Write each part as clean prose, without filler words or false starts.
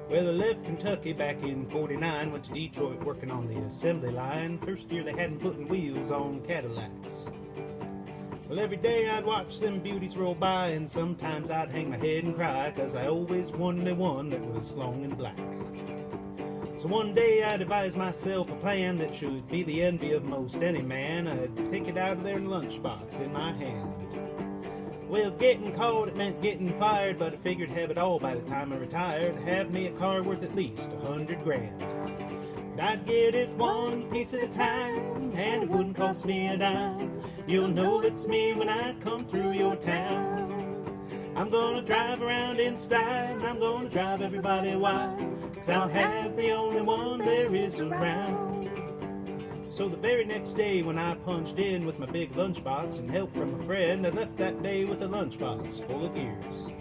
Well, I left Kentucky back in '49, went to Detroit working on the assembly line. First year they hadn't putting wheels on Cadillacs. Well, every day I'd watch them beauties roll by, and sometimes I'd hang my head and cry, 'cause I always wanted one that was long and black. So one day I devised myself a plan that should be the envy of most any man. I'd take it out of their lunchbox in my hand. Well, getting caught, it meant getting fired, but I figured have it all by the time I retired. Have me a car worth at least $100 grand. And I'd get it one piece at a time, and it wouldn't cost me a dime. You'll know it's me when I come through your town. I'm gonna drive around in style, I'm gonna drive everybody wild, 'cause I'll have the only one there is around. So the very next day when I punched in with my big lunchbox and help from a friend, I left that day with a lunchbox full of gears.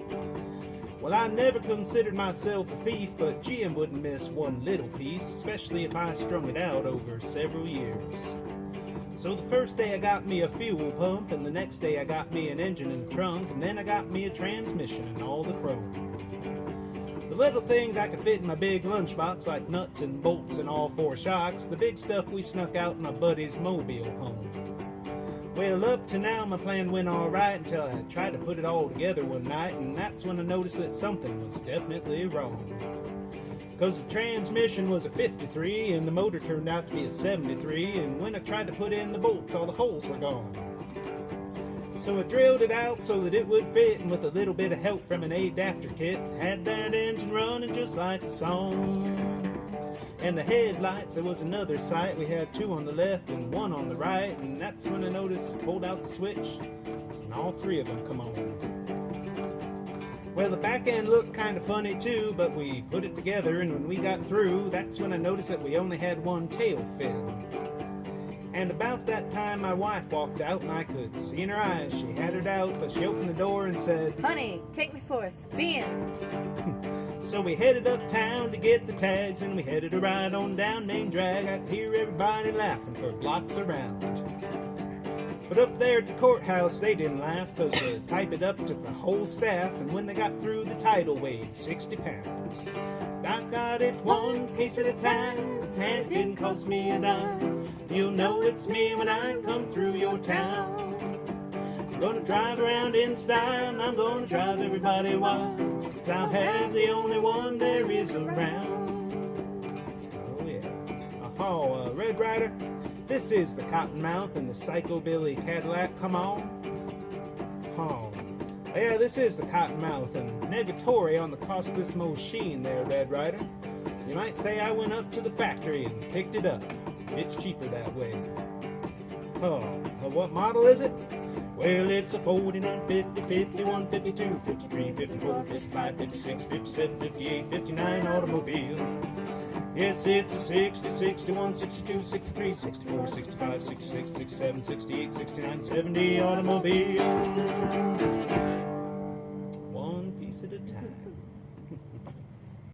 Well, I never considered myself a thief, but GM wouldn't miss one little piece, especially if I strung it out over several years. So the first day I got me a fuel pump, and the next day I got me an engine and a trunk, and then I got me a transmission and all the chrome. The little things I could fit in my big lunchbox, like nuts and bolts and all four shocks. The big stuff we snuck out in my buddy's mobile home. Well, up to now my plan went alright until I tried to put it all together one night, and that's when I noticed that something was definitely wrong. 'Cause the transmission was a 53 and the motor turned out to be a 73, and when I tried to put in the bolts, all the holes were gone. So I drilled it out so that it would fit, and with a little bit of help from an adapter kit, had that engine running just like a song. And the headlights, there was another sight. We had two on the left and one on the right, and that's when I noticed, pulled out the switch, and all three of them come on. Well, the back end looked kind of funny too, but we put it together, and when we got through, that's when I noticed that we only had one tail fin. And about that time my wife walked out, and I could see in her eyes she had it out, but she opened the door and said, "Honey, take me for a spin." So we headed uptown to get the tags, and we headed a ride on down Main Drag. I could hear everybody laughing for blocks around. But up there at the courthouse they didn't laugh, 'cause to type it up took the whole staff, and when they got through the title weighed 60 pounds. I got it one piece at a time, and it didn't cost me a dime. You'll know it's me when I come through your town. I'm gonna drive around in style, and I'm gonna drive everybody wild, 'cause I'll have the only one there is around. Oh yeah. Red Rider, this is the Cottonmouth and the Psychobilly Cadillac, come on. Oh. Yeah, this is the Cottonmouth, and negatory on the costless machine there, Red Rider. You might say I went up to the factory and picked it up. It's cheaper that way. Oh, what model is it? Well, it's a 49, 50, 51, 52, 53, 54, 55, 56, 57, 58, 59 automobile. Yes, it's a 60, 61, 62, 63, 64, 65, 66, 67, 68, 69, 70 automobile.